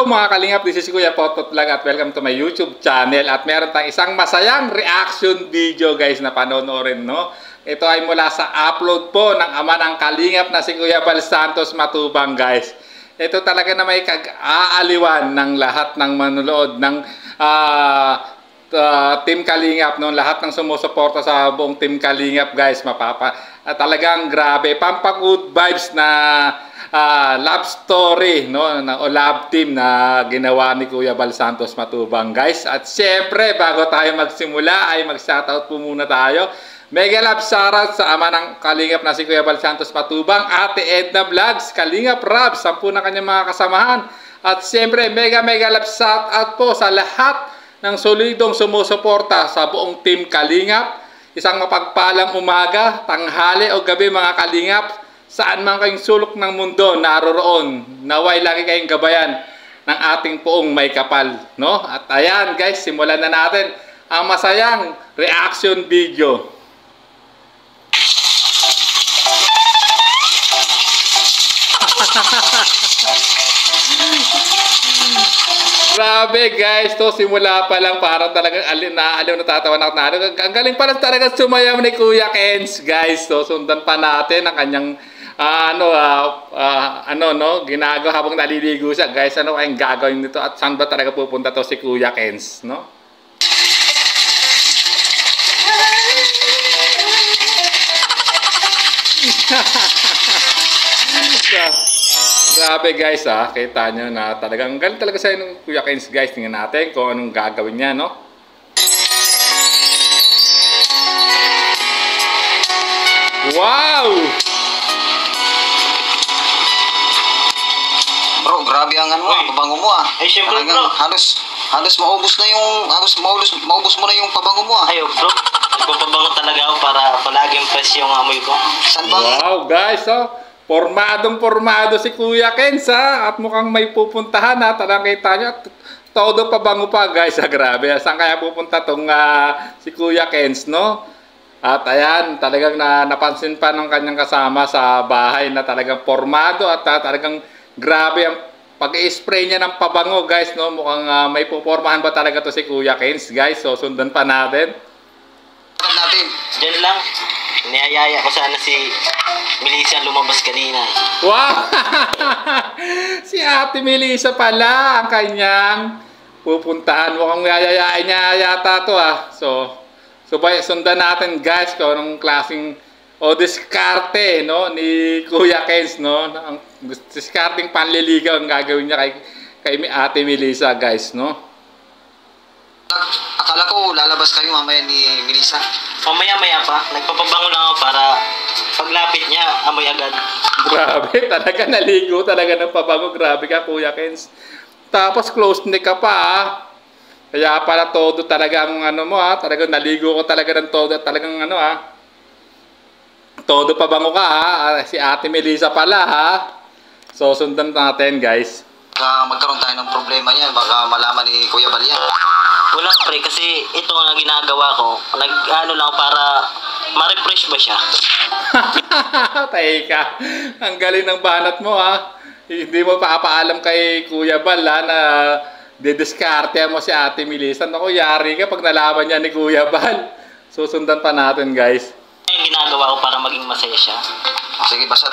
Hello mga kalingap, this is Kuya Potot Vlog at welcome to my YouTube channel. At meron tayong isang masayang reaction video guys na panonoorin, no? Ito ay mula sa upload po ng ama ng kalingap na si Kuya Bal Santos Matubang guys. Ito talaga na may kag-aaliwan ng lahat ng manunood ng Team Kalingap, no? Lahat ng sumusuporta sa buong Team Kalingap guys, talagang grabe, pampa-good vibes na love story, no? O love team na ginawa ni Kuya Bal Santos Matubang guys. At syempre bago tayo magsimula ay mag-shoutout po muna tayo. Mega love shoutout sa ama ng kalingap na si Kuya Bal Santos Matubang, Ate Edna Vlogs, Kalingap Rab, 10 na kanyang mga kasamahan. At syempre mega love shoutout po sa lahat ng solidong sumusuporta sa buong Team Kalingap. Isang mapagpalang umaga, tanghali o gabi mga kalingap, saan man kayong sulok ng mundo naroroon, naway lagi kayong gabayan ng ating poong may kapal, no? At ayan guys, simulan na natin ang masayang reaction video. Grabe guys, to simula pa lang parang talagang aliw natatawa na ako. Ang galing pa lang talaga sumayaw ni Kuya Kenz guys. So sundan pa natin ang kanyang ginagawa habang naliligo siya guys. Ano kayang gagawin nito at saan ba talaga pupunta to si Kuya Kenz, no? Grabe guys, kita nyo na talagang galing talaga sa inyo Kuya Kenz guys. Tingnan natin kung anong gagawin niya, no? Wow! Bro, grabe ang ano, pabango mo Ay, syempre bro. Halos maubos mo na yung pabango mo Ayo bro, nagpapabango talaga ako para palaging fresh yung amoy ko. Saan ba? Wow guys, pormadong-pormado si Kuya Kenz at mukhang may pupuntahan talagang kita nyo. Todo pabango pa guys, grabe. Saan kaya pupunta tong si Kuya Kenz, no? At ayan, talagang napansin pa ng kanyang kasama sa bahay na talagang pormado at talagang grabe ang pag-i-spray niya ng pabango guys, no? Mukhang may pupormahan ba talaga to si Kuya Kenz guys. So sundan pa natin. Diyan lang. Niyayaya ko sana si Melissa lumabas kanina. Wow! Si Ate Melissa pala ang kanyang pupuntahan. Mukhang yayayain niya yata to So sundan natin guys kung anong klaseng diskarte, no, ni Kuya Kenz, no? Ang diskarting panliligaw ang gagawin niya kay Ate Melissa guys, no? Akala ko lalabas kayo mamaya ni Melissa. Mamaya-maya pa, nagpapabango lang ako para paglapit niya, amoy agad. Grabe, talaga naligo talaga ng pabango. Grabe ka Kuya Kenz. Tapos close neck ka pa Kaya pala todo talaga ang ano mo talagang naligo ko talaga ng todo at talagang todo pabango ka Si Ate Melissa pala So sundan natin guys. Magkaroon tayo ng problema yan, baka malaman ni Kuya Bal yan. Wala pre, kasi ito nga ginagawa ko. Lang para ma-refresh ba siya? Teka, ang galing ng banat mo Hindi mo papaalam kay Kuya Bal na didiskarte mo si Ate Melissa. Naku, yari ka pag nalaman niya ni Kuya Bal. Susundan pa natin guys. Yung ginagawa ko para maging masaya siya. Sige, basta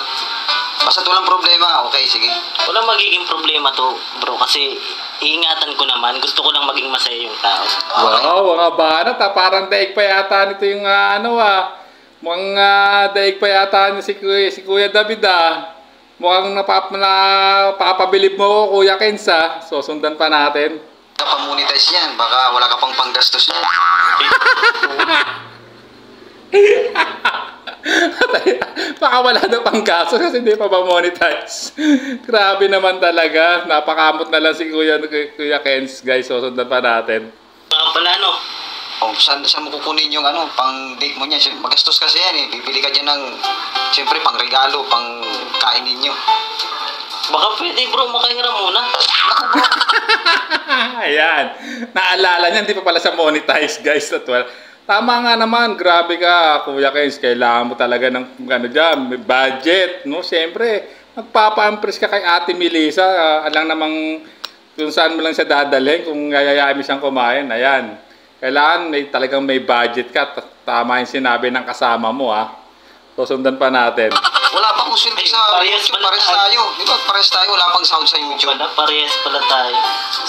walang problema. Okay, sige. Walang magiging problema to bro, kasi iingatan ko naman. Gusto ko lang maging masaya yung tao. Wow, mga banat parang daig pa yata nito yung mukhang daig pa yata niya si Kuya David Mukhang napapabilib mo Kuya Kenz So sundan pa natin. Pamonetize yan, baka wala ka pang panggastos niya. Baka wala na pang kaso kasi hindi pa monetize. Grabe naman talaga. Napakamot na lang si Kuya Kenz guys. So sundan pa natin. Pala Saan mo kukunin yung pang-date mo niya? Magastos kasi yan Bibili ka dyan ng, siyempre, pang-regalo, pang-kain ninyo. Baka pwede bro, makahiram muna. Ayan. Naalala niya, hindi pa pala siya monetize guys. Tama nga naman, grabe ka Kuya Kenz. Kailangan mo talaga ng may budget, no? Siyempre, magpapa-impress ka kay Ate Melissa. Alang namang kung saan mo lang siya dadalhin, kung yayayain mo siyang kumain, ayan. Kailangan talagang may budget ka. Tama yung sinabi ng kasama mo, ha. So, sundan pa natin. Wala pang usulti sa YouTube, pares tayo. Di ba, pares tayo, wala pang sound sa YouTube. Wala, parehas pala tayo.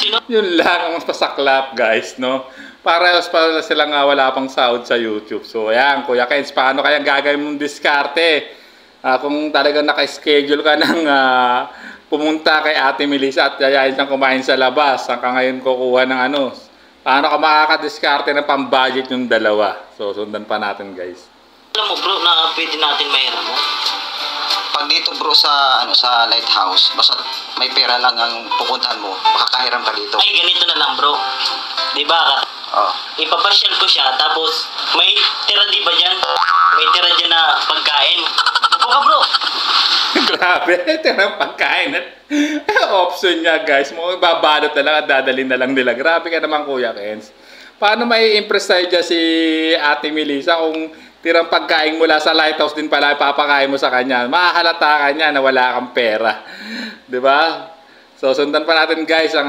Sino? Yun lang ang pasaklap, guys, no? Parehas pala silang wala pang sahod sa YouTube. So, ayan, Kuya Kenz, paano kaya gagawin mong diskarte? Kung talagang naka-schedule ka ng pumunta kay Ate Melissa at yayain siyang kumain sa labas, hanggang ngayon kukuha ng ano, paano ka makakadiskarte ng pang-budget yung dalawa? So, sundan pa natin, guys. Alam mo bro na pwede natin mahiram mo? Pag dito bro sa sa lighthouse, basta may pera lang ang pupuntahan mo, makakahiram ka dito. Ay, ganito na lang bro. Di ba? Oh. Ipapasyal ko siya, tapos may tira di ba dyan? May tira dyan na pagkain. Upo ka bro. Grabe, ito ang pagkain. Option niya, guys. Mukhang ibabalot na lang at dadalhin na lang nila. Grabe ka naman, Kuya Kenz. Paano may impress sa'yo dyan si Ate Melissa kung tirang pagkain mula sa lighthouse din pala papakain mo sa kanya? Mahahalata ka niya na wala kang pera. Diba? So, sundan pa natin, guys, ang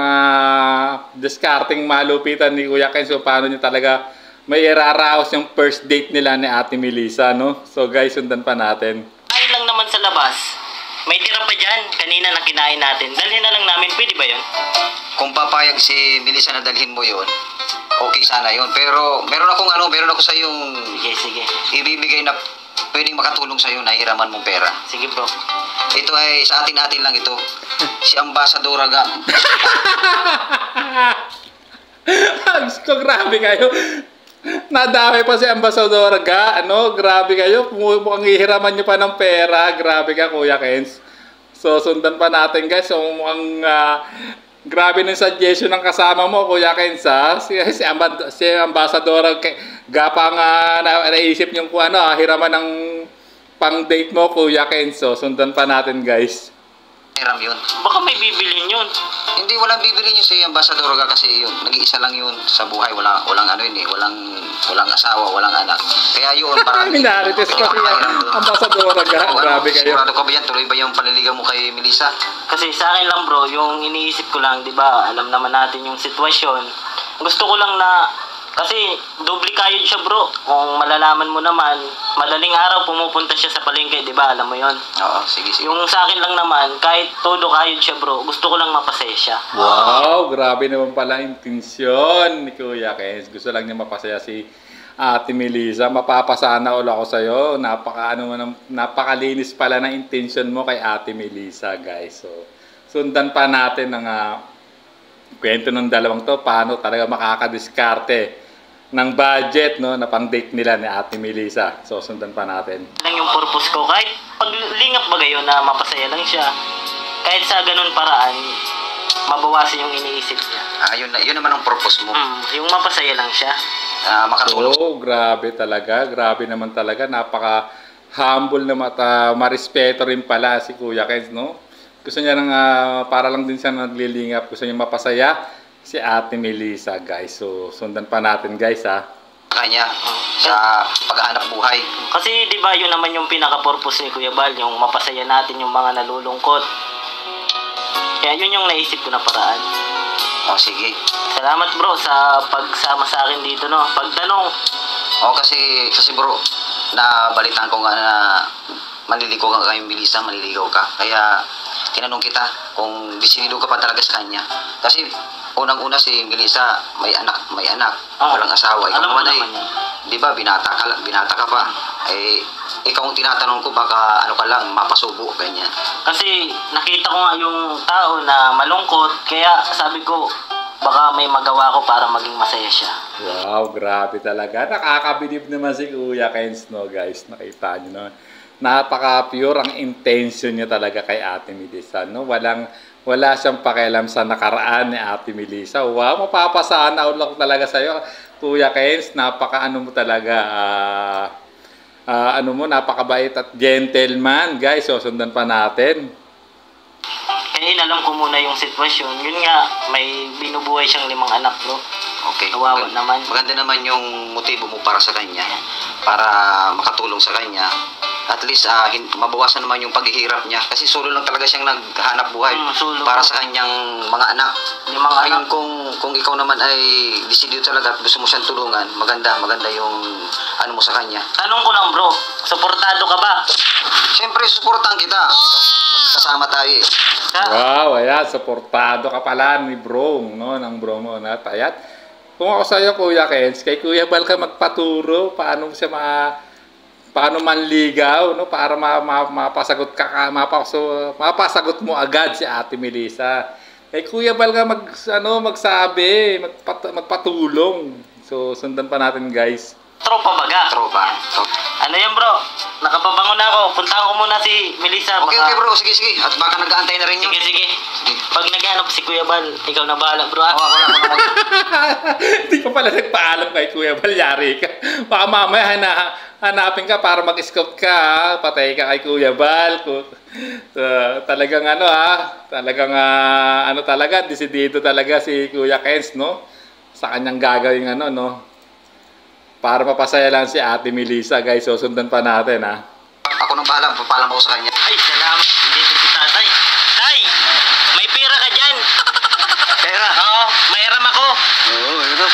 discarding malupitan ni Kuya Kenz. So, paano niya talaga may iraraos yung first date nila ni Ate Melissa, no? So, guys, sundan pa natin. Kain lang naman sa labas. May tira pa dyan. Kanina na kinain natin. Dalhin na lang namin. Pwede ba yun? Kung papayag si Melissa na dalhin mo yun, okay sana yun. Pero meron ako sa yung Sige. ibibigay na pwedeng makatulong sa iyo na hiraman mong pera. Sige bro. Ito ay sa atin lang ito. Si Ambassador Gam. Gusto, grabe kayo. Nadami pa si Ambassador Ga. Ano, grabe kayo. Mukhang hihiraman nyo pa ng pera. Grabe ka, Kuya Kenz. So, sundan pa natin, guys. So, mukhang grabe ng suggestion ng kasama mo, Kuya Kenz, ha? Si Ambassador Ga pa nga naisip nyo kung ano, hiraman ng pang-date mo, Kuya Kenz. So, sundan pa natin, guys. Hiram yun. Baka may bibilin yun. Hindi, walang bibili niyo si Ambassador Ga kasi yun, nag-iisa lang yun sa buhay. Walang ano yun eh. Walang asawa, walang anak. Kaya yun, parang... Minarites pa siya, Ambassador Ga. Grabe kayo. Sigurado ka ba yan? Tuloy ba yung panliligaw mo kay Melissa? Kasi sa akin lang bro, yung iniisip ko lang, di ba, alam naman natin yung sitwasyon. Gusto ko lang na, kasi doble kayod siya bro. Kung malalaman mo naman, madaling araw pumupunta siya sa palengke, di ba, alam mo yon. Oo, sige. Yung sa akin lang naman, kahit todo kayod siya bro, gusto ko lang mapasaya siya. Wow, grabe naman pala intensyon ni Kuya Kenz. Gusto lang niya mapasaya si Ate Melissa. Mapapasana all ako sa'yo. Napakalinis pala ng intensyon mo kay Ate Melissa, guys. So, sundan pa natin ang kwento ng dalawang to. Paano talaga makakadiskarte ng budget, no, na pang-date nila ni Ate Melissa. So, sundan pa natin. Lang yung purpose ko, kahit paglingap ba gayon na mapasaya lang siya, kahit sa ganun paraan, mabawasan yung iniisip niya. Yun naman ang purpose mo. Yung mapasaya lang siya. Makatulong. Oh, grabe talaga. Grabe naman talaga. Napaka-humble na marespeto rin pala si Kuya Kenz, no? Gusto niya para lang din siya naglilingap. Gusto niya mapasaya si Ate Melissa, guys. So, sundan pa natin, guys, ha? Kanya sa paghahanap buhay. Kasi, di ba, yun naman yung pinaka-purpose ni Kuya Bal, yung mapasaya natin yung mga nalulungkot. Kaya yun yung naisip ko na paraan. Sige. Salamat bro sa pagsama sa akin dito, no? Pagtanong. Kasi bro, nabalitaan ko nga na manliligaw ka kay Melissa, manliligaw ka. Kaya tinanong kita kung desidido ka pa talaga sa kanya. Kasi unang-una si Melissa may anak, walang asawa. Ikaw naman ay, di ba, binata ka pa. Ikaw ang tinatanong ko, baka ano ka lang, mapasubo, ganyan. Kasi nakita ko nga yung tao na malungkot, kaya sabi ko, baka may magawa ko para maging masaya siya. Wow, grabe talaga. Nakakabilib naman si Kuya Kenz, no, guys. Nakita nyo, no? Napaka-pure ang intention niya talaga kay Ate Melissa, no? Wala siyang pakialam sa nakaraan ni Ate Melissa. Wow, mapapasana lang talaga sa'yo, Kuya Kenz. Napaka-ano mo talaga, napakabait at gentleman, guys. So, sundan pa natin. Kaya inalam ko muna yung sitwasyon. Yun nga, may binubuhay siyang 5 anak, bro. Okay. Kawawa naman. Maganda naman yung motibo mo para sa kanya. Para makatulong sa kanya. at least mabawasan naman yung paghihirap niya. Kasi solo lang talaga siyang naghahanap buhay Solo. para sa kanyang mga anak. Yung mga Ngayon, anak. kung ikaw naman ay decidido talaga at gusto mo siyang tulungan, maganda yung ano mo sa kanya. Tanong ko lang bro, suportado ka ba? Siyempre, suportahan kita. Kasama tayo eh. Wow, ayan, suportado ka pala ni bro, no, ng bro mo na tayat. Kung ako sa'yo, Kuya Kens, kay Kuya Bal ka magpaturo, paano siya paano manligaw, no, para mapasagot ka, mapasagot mo agad si Ate Melissa. Kay Kuya Bal ka magsabi, magpatulong. So, sundan pa natin, guys. Tropa baga. Tropa. Ano yan bro? Nakapabango na ako. Puntahan ko muna si Melissa. Okay, okay bro. Sige. At baka nag-aantay na rin yun. Sige. Pag naghanap si Kuya Bal, ikaw na bahala bro. Ako na. Hindi ka pala nagpaalam kay Kuya Bal, yari ka. Baka mamaya hanapin ka para mag-scout ka, ha? Patay ka kay Kuya Bal. So, talagang desidido talaga si Kuya Kens, no? Sa kanyang gagawin no? Para mapasaya lang si Ate Melissa, guys. So, sundan pa natin, ha? Ako nang bahala. Papalam ako sa kanya. Ay, salamat. Dito si tatay. Tay, may pera ka dyan. Pera? Oo, mairam ako. Oo, ito.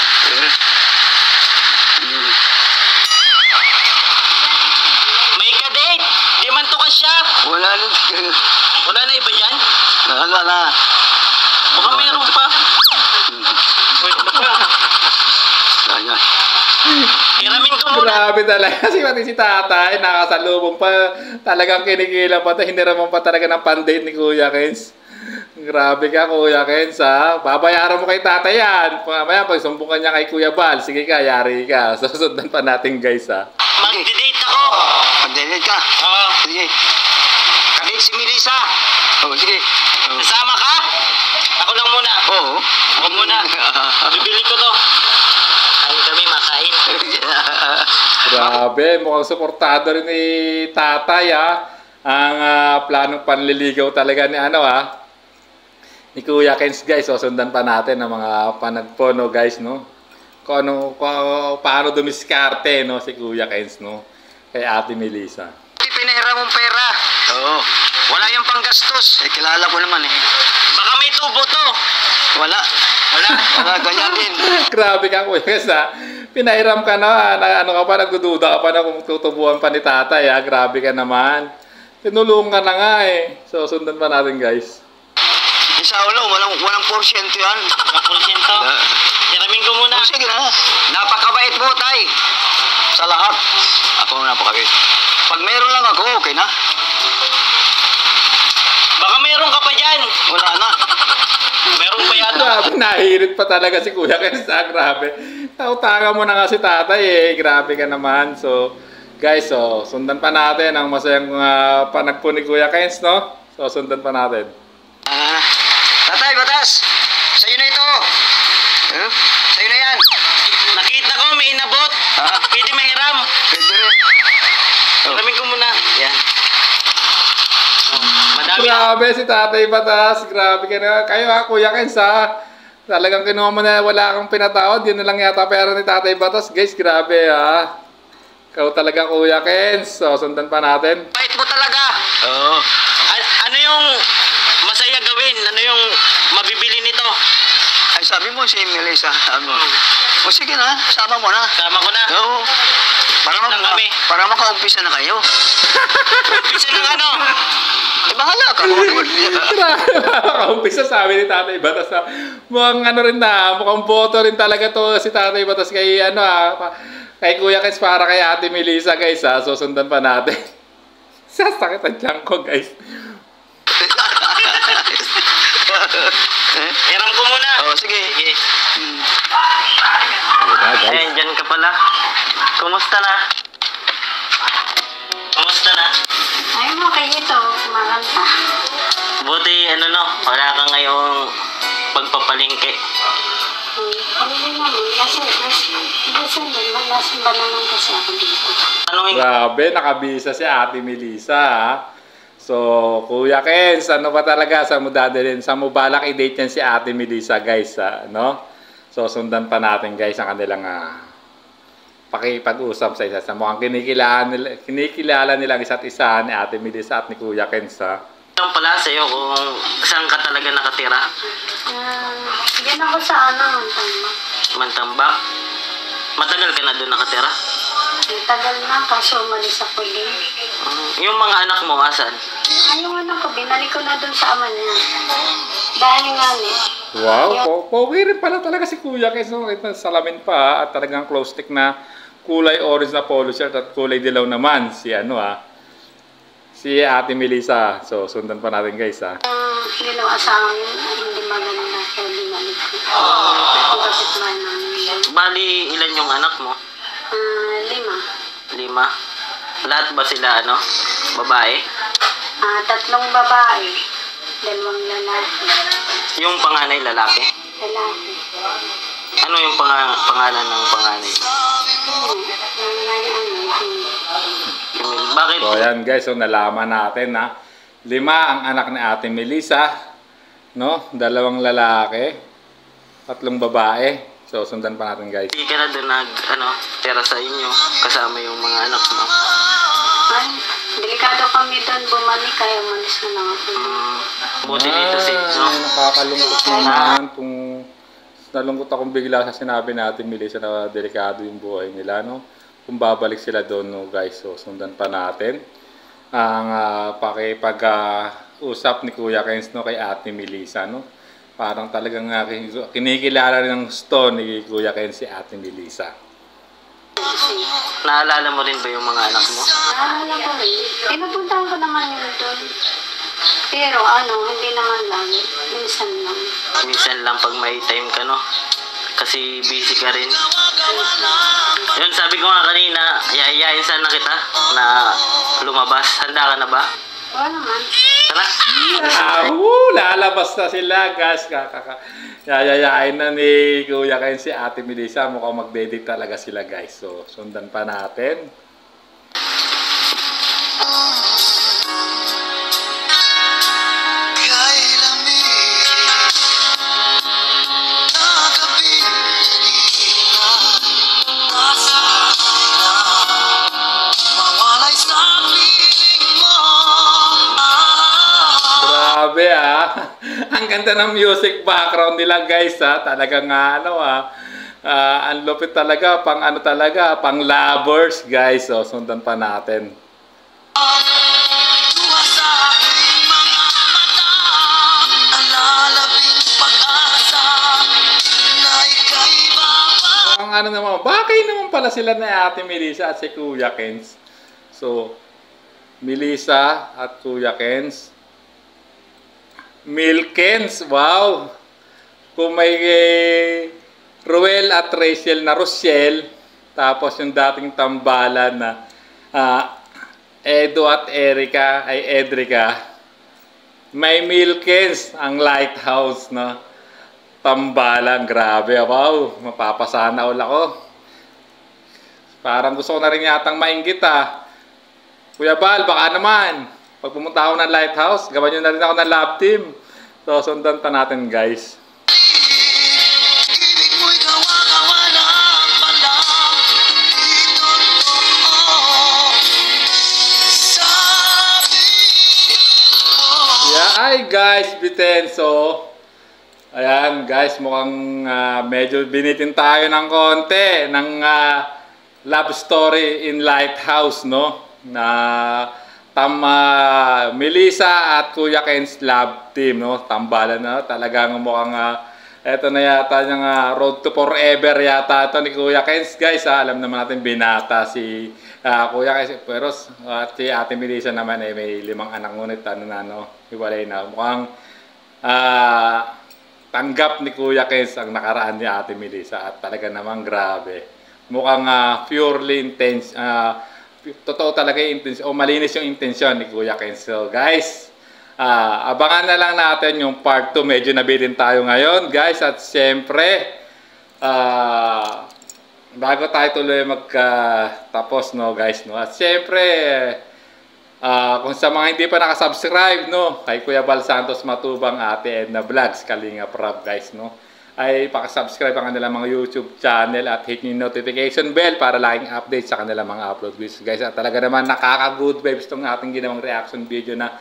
May kadate. Di man to ka siya. Wala na. Wala na iba dyan? Wala na. Baka mayroon pa. Wait, ano pa? Kaya. Hiramin ko muna. Grabe talaga. Pati si tatay, nakasalubong pa. Talagang kinikila pa. Hiniraman pa talaga ng pandate ni Kuya Kens. Grabe ka, Kuya Kens, ha? Babayaran mo kay tatay yan. Mamaya, pag sumbungan niya kay Kuya Bal, sige ka, yari ka. Susundan pa natin, guys, ha? Mag-date ako. Mag-date ka? Oo. Sige. Kadate si Melissa. Oo, sige. Kasama ka? Ako lang muna. Oo. Ako muna. Bibili ko to. Kain kami, makain. Grabe, mukhang suportado rin ni tatay, ha? Ang planong panliligaw talaga ni ni Kuya Kens, guys. So, sundan pa natin ang mga panagpono, guys, no? Paano dumiskarte, no, si Kuya Kens, no? Kay Ate Melissa. Pinahira mong pera. Oo. Wala yung panggastos. Kilala ko naman eh. Baka may tubo to. Wala. Ganyan din. Grabe ka, Kuya Kens, ha? Pinahiram ka na, nagdududa ka pa na kung tutubuan pa ni tatay, ha? Grabe ka naman. Tinulungan ka na nga, eh. So, sundan pa natin, guys. Sa ulo, walang porsyento yan. Mga porsyento. Hiramin ko muna. Sige na. Napakabait mo, tay. Sa lahat. Ako napakabait. Pag meron lang ako, okay na. Baka mayroon ka pa dyan. Wala na. Meron pa yata. Grabe, nahirit pa talaga si Kuya Kens, ha? Grabe. Nautangan mo na nga si tatay, eh. Grabe ka naman. So, guys, so, sundan pa natin ang masayang panagpo ni Kuya Kens, no? So, sundan pa natin. Tatay, batas. Sa'yo na ito. Sa'yo na yan. Nakita ko, may inabot. Pwede mahiram. Pwede rin. Hiramin ko muna. Yan. Madami. Grabe si tatay batas. Grabe ka na. Kayo, ha, Kuya Kens, ha? Talagang kinuha mo na wala kang pinatawad. Yun na lang yata pera ni tatay batas. Guys, grabe, ha? Ikaw talaga, Kuya Kens. So, sundan pa natin. Bait mo talaga. Oo. Ano yung masaya gawin? Ano yung mabibili nito? Ay, sabi mo si Melissa. Sabi mo. O sige na, sama mo na. Sama ko na. Oo. Lang kami. Para makaumpisa na kayo. Umpisa ng ano? Bahala ka. Grabe, makaumpisa sabi ni tatay batas. Mukhang mukhang boto rin talaga to si tatay batas kay kay Kuya Kens para kay Ate Melissa, guys, ha. So, sundan pa natin. Sasakit ang tiyan ko, guys. Hiram ko muna. Sige. Ayun, dyan ka pala. Kumusta na? Kumusta na? Ay mo kayo ito, kumaganda. Buti, wala ka ngayong pagpapalingke. Ano naman, kasi minsan din, malasimba naman kasi ako dito. Grabe, nakabisa si Ate Melissa, ha? So, Kuya Kens, ano ba talaga? Saan mo dadalhin? Saan mo balak i-date yan si Ate Melissa, guys, ha? No? So, sundan pa natin, guys, ang kanilang pakipag-usap sa isa't isa. Mukhang kinikilala nila isa't isa ni Ate Melissa at ni Kuya Kens, ha? Tanong pala sa'yo kung saan ka talaga nakatira? Diyan ako sa Mantamba. Mantambak? Matagal ka na doon nakatira? Tagal na, kaso umalis ako din. Yung mga anak mo, asan? Yung anak ko, binalik ko na dun sa ama niya. Dahil nga Wow, pogi rin pala talaga si Kuya Kens. Salamin pa, at talagang close stick na kulay orange na polo shirt at kulay dilaw naman si si Ate Melissa. So, sundan pa natin, guys, ha. Yun ang asawa niya, hindi maganda. Kaya binalik ko. Ang kapitbahay namin. Bali, ilan yung anak mo? 5. 5? Lahat ba sila, babae? 3 babae. 2 lalaki. Yung panganay lalaki? Lalaki. Ano yung pangalan ng panganay? Bakit? So, ayan, guys. So, nalaman natin na 5 ang anak ni Ate Melissa, no? 2 lalaki, 3 babae. So, sundan pa natin, guys. Hindi ka na doon tira sa inyo, kasama yung mga anak mo. Ay, delikado kami doon bumalik, kaya umalis na lang ako. Buti dito Nakakalungkot naman kung nalungkot akong bigla sa sinabi natin, Melissa, na delikado yung buhay nila, no? Kung babalik sila doon, no, guys. So, sundan pa natin ang pakipag-usap ni Kuya Kens, no, kay Ate Melissa, no? Parang talagang kinikilala rin ng gusto ni Kuya Kens si Ate Melissa. Naalala mo rin ba yung mga anak mo? Naalala ko rin. Pinupuntahan ko naman yun doon. Pero hindi naman lang. Minsan lang. Minsan lang pag may time ka, no? Kasi busy ka rin. Yun, sabi ko nga kanina, yayayain sana kita na lumabas. Handa ka na ba? Wala naman. Tara. Lalabas na sila, guys. Yayayain na ni Kuya Kens si Ate Melissa. Mukhang mag-date talaga sila, guys. So, sundan pa natin. Grabe, ang ganda ng music background nila, guys, ha. Talagang ang lupit talaga, pang lovers, guys. So, sundan pa natin. Bakay naman pala sila na Ate Melissa at si Kuya Kens. So, Melissa at Kuya Kens. Milkens, wow! Kung may Ruel at Rachel na Rochelle, tapos yung dating tambalan na Edo at Edrica, may Milkens, ang lighthouse na tambalan. Grabe, wow! Mapapasana all ako. Parang gusto ko na rin yatang mainggit, Kuya Bal, baka naman. Pag pumunta ako ng lighthouse, gawan nyo na rin ako ng love team. So, sundan pa natin, guys. Yeah, ay guys, Bitenso. Ayan, guys, mukhang medyo binitin tayo ng konti ng love story in lighthouse, no? Melissa at Kuya Kens love team, no? Tambalan na, talagang mukhang eto na yata yung road to forever yata ito ni Kuya Kens, guys. Alam naman natin binata si Kuya Kens, pero si Ate Melissa naman may 5 anak, ngunit hiwalay na. Mukhang tanggap ni Kuya Kens ang nakaraan ni Ate Melissa at talaga naman grabe. Mukhang purely intense, totoo talaga yung intensyon, o malinis yung intensyon ni Kuya Kens. So, guys, abangan na lang natin yung part 2. Medyo nabitin tayo ngayon, guys. At siyempre, bago tayo tuloy magtapos, no, guys, no. At siyempre, kung sa mga hindi pa nakasubscribe, no, kay Kuya Bal Santos Matubang, Ate Edna Vlogs, Kalinga Prab, guys, no. ay pakisubscribe ang kanilang mga YouTube channel at hit yung notification bell para laging update sa kanilang mga upload videos guys. At talaga naman nakaka-good vibes itong ating ginawang reaction video na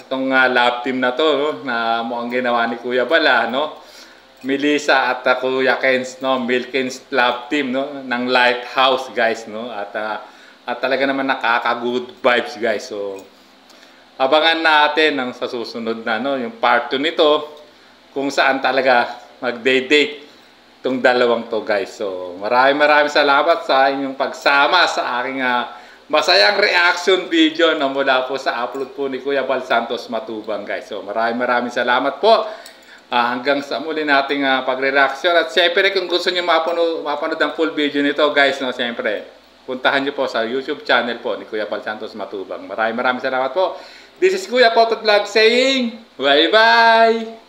itong love team na to, no? Na mukhang ginawa ni Kuya Bala, no? Melissa at Kuya Ken's, no? Milkins love team, no? Ng Lighthouse guys, no? At talaga naman nakaka-good vibes guys. So abangan natin ang sa susunod na, no? Yung part 2 nito, kung saan talaga mag-date itong dalawang to guys. So maraming salamat sa inyong pagsama sa aking masayang reaction video na mula po sa upload po ni Kuya Bal Santos Matubang guys. So maraming salamat po. Hanggang sa muli nating pagre-reaction. At syempre kung gusto niyo mapanood ang full video nito guys, no, syempre puntahan niyo po sa YouTube channel po ni Kuya Bal Santos Matubang. Maraming salamat po. This is Kuya Potot Vlog saying bye bye!